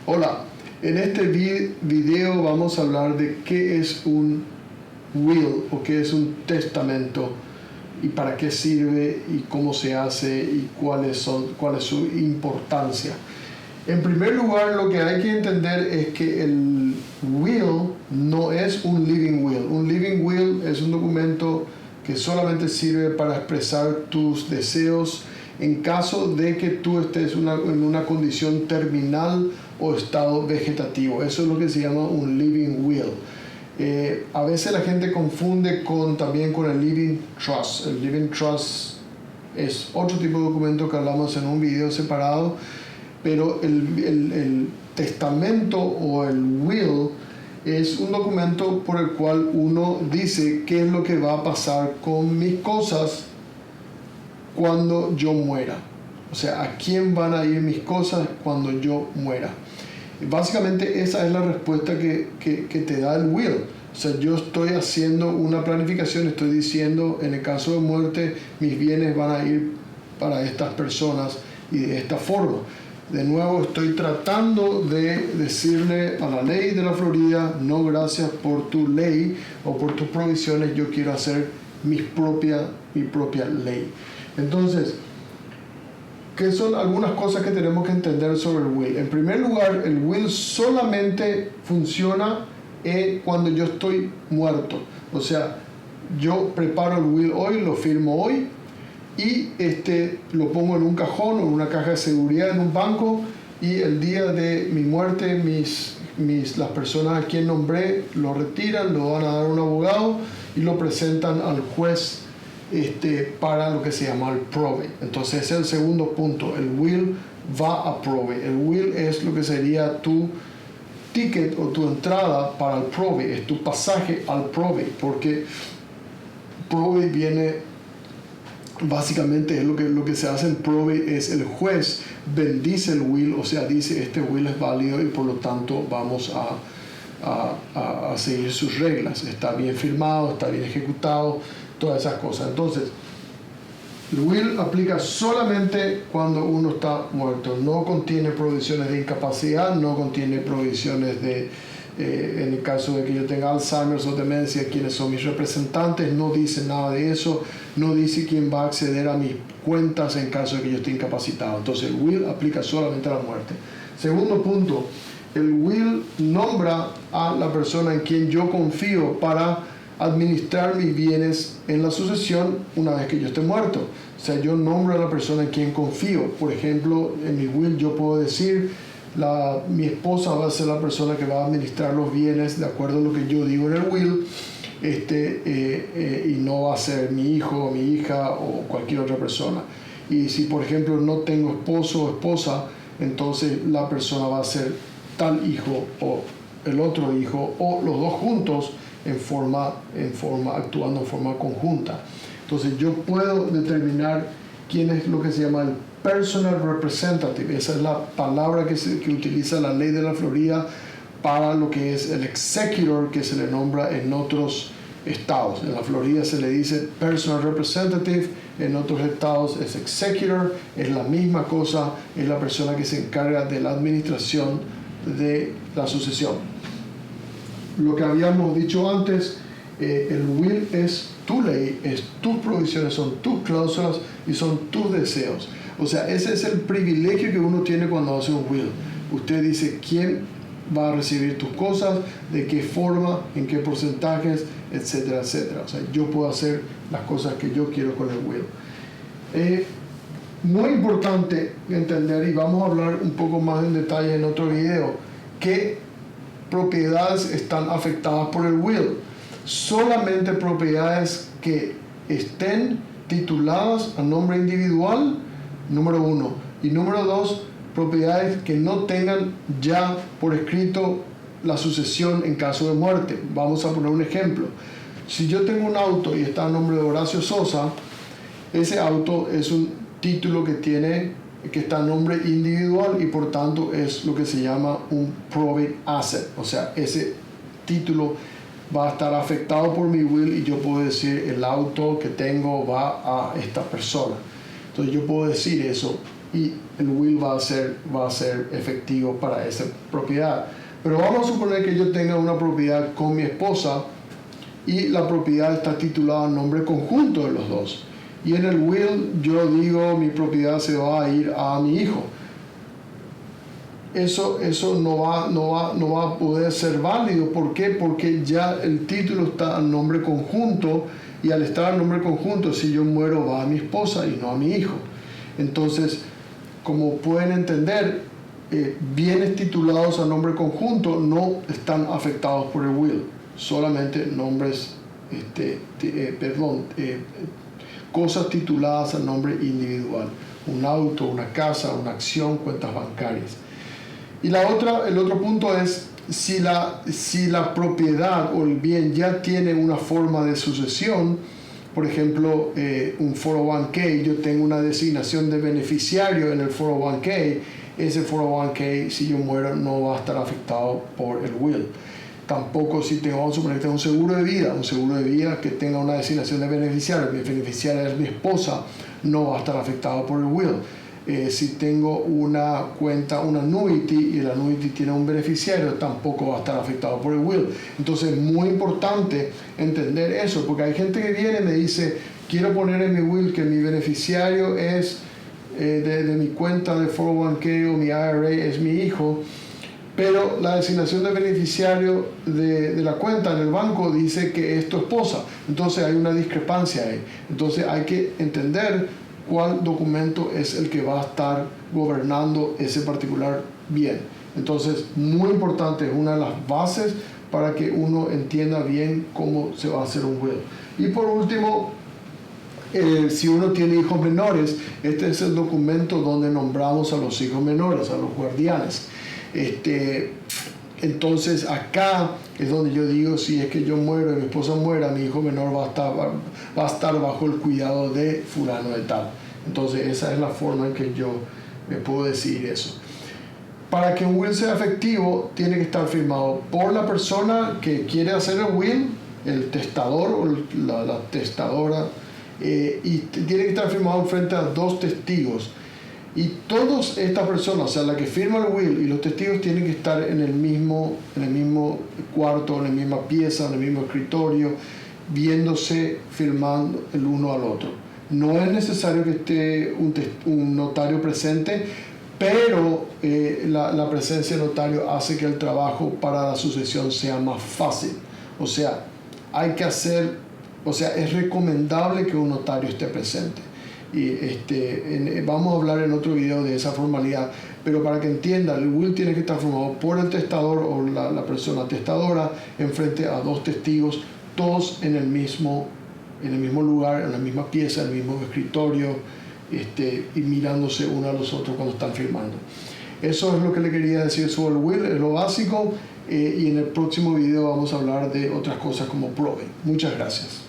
Hola, en este video vamos a hablar de qué es un will o qué es un testamento y para qué sirve y cómo se hace y cuál es su importancia. En primer lugar, lo que hay que entender es que el will no es un living will. Un living will es un documento que solamente sirve para expresar tus deseos en caso de que tú estés en una condición terminal o estado vegetativo. Eso es lo que se llama un living will. A veces la gente confunde también con el living trust. El living trust es otro tipo de documento que hablamos en un video separado, pero el testamento o el will es un documento por el cual uno dice qué es lo que va a pasar con mis cosas cuando yo muera. O sea, a quién van a ir mis cosas cuando yo muera. Básicamente esa es la respuesta que te da el will. O sea, yo estoy haciendo una planificación, estoy diciendo, en el caso de muerte, mis bienes van a ir para estas personas y de esta forma. De nuevo, estoy tratando de decirle a la ley de la Florida, no gracias por tu ley o por tus provisiones, yo quiero hacer mi propia ley. Entonces, ¿qué son algunas cosas que tenemos que entender sobre el will? En primer lugar, el will solamente funciona cuando yo estoy muerto. O sea, yo preparo el will hoy, lo firmo hoy y lo pongo en un cajón o en una caja de seguridad en un banco, y el día de mi muerte las personas a quien nombré lo retiran, lo van a dar a un abogado y lo presentan al juez para lo que se llama el probate. Entonces ese es el segundo punto. El will va a probate. El will es lo que sería tu ticket o tu entrada para el probate, es tu pasaje al probate, porque probate viene, básicamente es lo que se hace en probate, es el juez bendice el will, o sea, dice este will es válido y por lo tanto vamos a seguir sus reglas, está bien firmado, está bien ejecutado, todas esas cosas. Entonces, el will aplica solamente cuando uno está muerto, no contiene provisiones de incapacidad, no contiene provisiones de, en el caso de que yo tenga Alzheimer o demencia, quiénes son mis representantes, no dice nada de eso, no dice quién va a acceder a mis cuentas en caso de que yo esté incapacitado. Entonces el will aplica solamente a la muerte. Segundo punto, el will nombra a la persona en quien yo confío para administrar mis bienes en la sucesión una vez que yo esté muerto. O sea, yo nombro a la persona en quien confío. Por ejemplo, en mi will yo puedo decir, mi esposa va a ser la persona que va a administrar los bienes de acuerdo a lo que yo digo en el will, y no va a ser mi hijo o mi hija o cualquier otra persona. Y si por ejemplo no tengo esposo o esposa, entonces la persona va a ser tal hijo o el otro hijo o los dos juntos actuando en forma conjunta. Entonces yo puedo determinar quién es lo que se llama el personal representative. Esa es la palabra que utiliza la ley de la Florida para lo que es el executor, que se le nombra en otros estados. En la Florida se le dice personal representative, en otros estados es executor, es la misma cosa, es la persona que se encarga de la administración de la sucesión. Lo que habíamos dicho antes, el will es tu ley, es tus provisiones, son tus cláusulas y son tus deseos. O sea, ese es el privilegio que uno tiene cuando hace un will. Usted dice quién va a recibir tus cosas, de qué forma, en qué porcentajes, etcétera, etcétera. O sea, yo puedo hacer las cosas que yo quiero con el will. Muy importante entender, y vamos a hablar un poco más en detalle en otro video, qué propiedades están afectadas por el will. Solamente propiedades que estén tituladas a nombre individual, número 1. Y número 2, propiedades que no tengan ya por escrito la sucesión en caso de muerte. Vamos a poner un ejemplo. Si yo tengo un auto y está a nombre de Horacio Sosa, ese auto es un título que está a nombre individual y por tanto es lo que se llama un probate asset. O sea, ese título va a estar afectado por mi will y yo puedo decir el auto que tengo va a esta persona. Entonces yo puedo decir eso y el will va a ser efectivo para esa propiedad. Pero vamos a suponer que yo tenga una propiedad con mi esposa y la propiedad está titulada en nombre conjunto de los dos. Y en el will yo digo mi propiedad se va a ir a mi hijo. Eso no va a poder ser válido. ¿Por qué? Porque ya el título está en nombre conjunto, y al estar en nombre conjunto, si yo muero va a mi esposa y no a mi hijo. Entonces, como pueden entender, bienes titulados a nombre conjunto no están afectados por el will, solamente nombres, cosas tituladas a nombre individual, un auto, una casa, una acción, cuentas bancarias. Y el otro punto es si la propiedad o el bien ya tiene una forma de sucesión. Por ejemplo, un 401k, yo tengo una designación de beneficiario en el 401k, ese 401k, si yo muero, no va a estar afectado por el will. Tampoco si vamos a suponer que tengo un seguro de vida que tenga una designación de beneficiario, mi beneficiaria es mi esposa, no va a estar afectado por el will. Si tengo una cuenta, un annuity, y el annuity tiene un beneficiario, tampoco va a estar afectado por el will. Entonces es muy importante entender eso, porque hay gente que viene y me dice, quiero poner en mi will que mi beneficiario es de mi cuenta de 401k o mi IRA es mi hijo, pero la designación de beneficiario de la cuenta en el banco dice que es tu esposa. Entonces hay una discrepancia ahí. Entonces hay que entender cuál documento es el que va a estar gobernando ese particular bien. Entonces, muy importante, es una de las bases para que uno entienda bien cómo se va a hacer un will. Y por último, si uno tiene hijos menores, este es el documento donde nombramos a los hijos menores, a los guardianes. Entonces acá es donde yo digo, si es que yo muero y mi esposa muera, mi hijo menor va a estar bajo el cuidado de fulano de tal. Entonces esa es la forma en que yo me puedo decir eso. Para que un will sea efectivo, tiene que estar firmado por la persona que quiere hacer el will, el testador o la testadora, y tiene que estar firmado frente a 2 testigos. Y todas estas personas, o sea, la que firma el will y los testigos, tienen que estar en el mismo cuarto, en la misma pieza, en el mismo escritorio, viéndose, firmando el uno al otro. No es necesario que esté un notario presente, pero la presencia del notario hace que el trabajo para la sucesión sea más fácil. O sea, es recomendable que un notario esté presente. Y vamos a hablar en otro video de esa formalidad, pero para que entiendan, el will tiene que estar formado por el testador o la persona testadora en frente a 2 testigos, todos en el mismo lugar, en la misma pieza, en el mismo escritorio, y mirándose uno a los otros cuando están firmando. Eso es lo que le quería decir sobre el will, es lo básico, y en el próximo video vamos a hablar de otras cosas como probate. Muchas gracias.